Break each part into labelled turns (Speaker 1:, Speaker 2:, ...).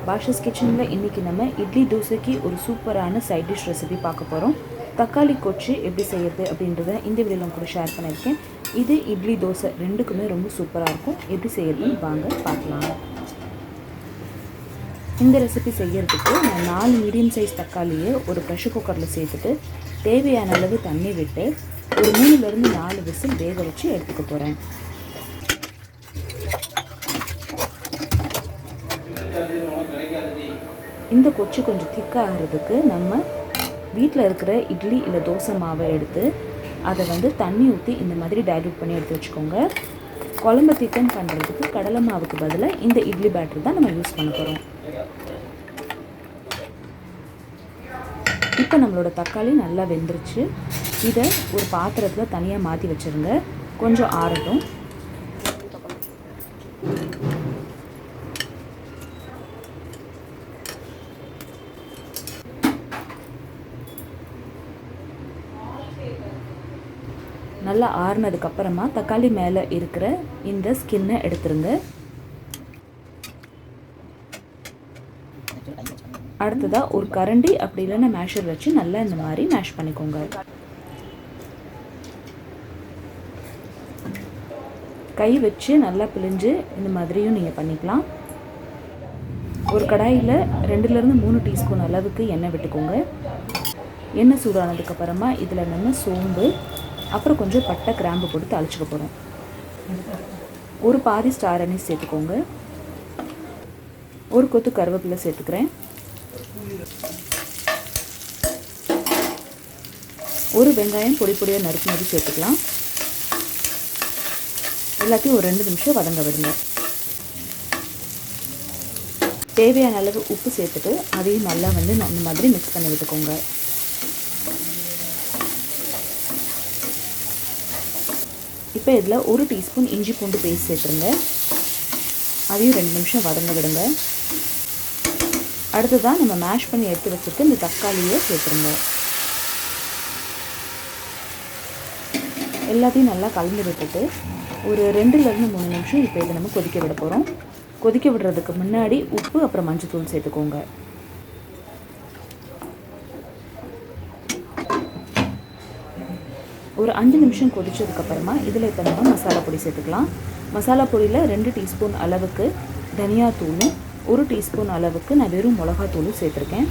Speaker 1: பாஷாஸ் கிச்சனில் இன்றைக்கி நம்ம இட்லி தோசைக்கு ஒரு சூப்பரான சைட் டிஷ் ரெசிபி பார்க்க போகிறோம். தக்காளி கொச்சு எப்படி செய்யறது அப்படின்றத இந்த வீடியோவில் கூட ஷேர் பண்ணியிருக்கேன். இது இட்லி தோசை ரெண்டுக்குமே ரொம்ப சூப்பராக இருக்கும். எப்படி செய்யறதுன்னு வாங்க பார்க்கலாம். இந்த ரெசிபி செய்யறதுக்கு நான் 4 மீடியம் சைஸ் தக்காளியை ஒரு ப்ரெஷர் குக்கரில் சேர்த்துட்டு தேவையான அளவு தண்ணி விட்டு ஒரு 3லேருந்து 4 விசில் வேக வச்சு எடுத்துக்க போகிறேன். இந்த கொச்சு கொஞ்சம் திக்காகிறதுக்கு நம்ம வீட்டில் இருக்கிற இட்லி இல்லை தோசை மாவை எடுத்து அதை தண்ணி ஊற்றி இந்த மாதிரி டைல்யூட் பண்ணி எடுத்து வச்சுக்கோங்க. குழம்பு திக்கன் பண்ணுறதுக்கு கடலை மாவுக்கு பதிலாக இந்த இட்லி பேட்டர் தான் நம்ம யூஸ் பண்ண போகிறோம். இப்போ நம்மளோட தக்காளி நல்லா வெந்துருச்சு. இதை ஒரு பாத்திரத்தில் தனியாக மாற்றி வச்சுருங்க. கொஞ்சம் ஆறட்டும். நல்லா ஆறுனதுக்கப்புறமா தக்காளி மேலே இருக்கிற இந்த ஸ்கின்னை எடுத்துருங்க. அடுத்ததாக ஒரு கரண்டி அப்படி இல்லைன்னா மேஷர் வச்சு நல்லா இந்த மாதிரி மேஷ் பண்ணிக்கோங்க. கை வச்சு நல்லா பிழிஞ்சு இந்த மாதிரியும் நீங்கள் பண்ணிக்கலாம். ஒரு கடாயில் 2லேருந்து 3 டீஸ்பூன் அளவுக்கு எண்ணெய் விட்டுக்கோங்க. எண்ணெய் சூடானதுக்கப்புறமா இதில் நம்ம சோம்பு அப்புறம் கொஞ்சம் பட்டை கிராம்பு போட்டு தாளிச்சுக்க போகிறோம். ஒரு பாதி ஸ்டார் அனீஸ் சேர்த்துக்கோங்க. ஒரு கொத்து கருவேப்பிலை சேர்த்துக்கிறேன். ஒரு வெங்காயம் பொடி பொடியாக நறுக்குனது சேர்த்துக்கலாம். எல்லாத்தையும் ஒரு 2 நிமிஷம் வதங்க விடுங்க. தேவையான அளவு உப்பு சேர்த்துட்டு அதையும் நல்லா இந்த மாதிரி மிக்ஸ் பண்ணி விட்டுக்கோங்க. இப்போ இதில் 1 டீஸ்பூன் இஞ்சி பூண்டு பேஸ்ட் சேர்த்துருங்க. அதையும் 2 நிமிஷம் வதங்க விடுங்க. அடுத்ததான் நம்ம மேஷ் பண்ணி எடுத்து வச்சுட்டு இந்த தக்காளியை சேர்த்துருங்க. எல்லாத்தையும் நல்லா கலந்து விட்டுட்டு ஒரு 2லேருந்து 3 நிமிஷம் இப்போ இதை நம்ம கொதிக்க விட போகிறோம். கொதிக்க விடுறதுக்கு முன்னாடி உப்பு அப்புறம் மஞ்சள்தூள் சேர்த்துக்கோங்க. ஒரு 5 நிமிஷம் கொதிச்சதுக்கப்புறமா இதில் இப்போ நம்ம மசாலா பொடி சேர்த்துக்கலாம். மசாலா பொடியில் 2 டீஸ்பூன் அளவுக்கு தனியாத்தூளும் 1 டீஸ்பூன் அளவுக்கு நான் வெறும் மிளகாத்தூளும் சேர்த்துருக்கேன்.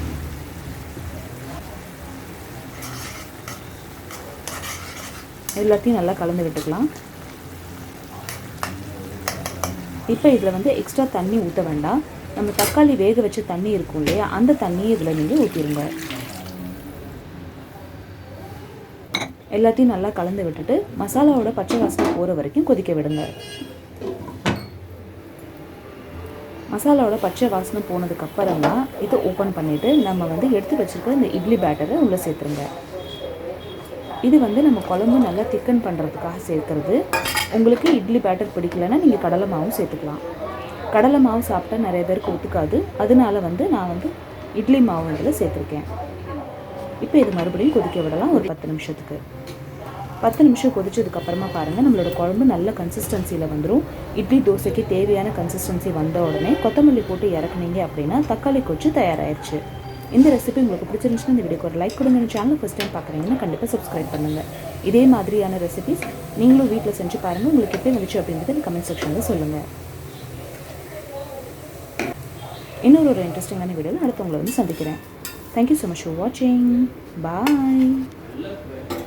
Speaker 1: எல்லாத்தையும் நல்லா கலந்து விட்டுக்கலாம். இப்போ இதில் எக்ஸ்ட்ரா தண்ணி ஊற்ற வேண்டாம். நம்ம தக்காளி வேக வச்ச தண்ணி இருக்கும் இல்லையா, அந்த தண்ணியை இதில் நீங்கள் ஊற்றிடுங்க. எல்லாத்தையும் நல்லா கலந்து விட்டுட்டு மசாலாவோட பச்சை வாசனை போகிற வரைக்கும் கொதிக்க விடுங்க. மசாலாவோட பச்சை வாசனை போனதுக்கப்புறம் தான் இதை ஓப்பன் பண்ணிவிட்டு நம்ம எடுத்து வச்சுருக்க இந்த இட்லி பேட்டரை உள்ளே சேர்த்துருங்க. இது நம்ம குழம்பு நல்லா திக்கன் பண்ணுறதுக்காக சேர்க்குறது. உங்களுக்கு இட்லி பேட்டர் பிடிக்கலைன்னா நீங்கள் கடலை மாவும் சேர்த்துக்கலாம். கடலை மாவு சாப்பிட்டா நிறைய பேருக்கு ஒத்துக்காது. அதனால நான் இட்லி மாவு இதில் சேர்த்துருக்கேன். இப்போ இது மறுபடியும் கொதிக்க விடலாம் ஒரு 10 நிமிஷத்துக்கு. 10 நிமிஷம் கொதிச்சதுக்கப்புறமா பாருங்கள், நம்மளோட குழம்பு நல்ல கன்சிஸ்டன்சியில் வந்துடும். இட்லி தோசைக்கு தேவையான கன்சிஸ்டன்சி வந்த உடனே கொத்தமல்லி போட்டு இறக்குனீங்க அப்படின்னா தக்காளி கொச்சு தயாராகிடுச்சு. இந்த ரெசிபி உங்களுக்கு பிடிச்சிருந்துச்சுன்னா இந்த வீடியோக்கு ஒரு லைக் கொடுங்க. சேனல் ஃபஸ்ட் டைம் பார்க்குறீங்கன்னா கண்டிப்பாக சப்ஸ்கிரைப் பண்ணுங்கள். இதே மாதிரியான ரெசிபிஸ் நீங்களும் வீட்டில் செஞ்சு பாருங்கள். உங்களுக்கு எப்படி வந்துச்சு அப்படின்றத கமெண்ட் செக்ஷனில் சொல்லுங்கள். இன்னொரு இன்ட்ரெஸ்டிங்கான வீடியோவில் அடுத்தவங்களை சந்திக்கிறேன். Thank you so much for watching. Bye.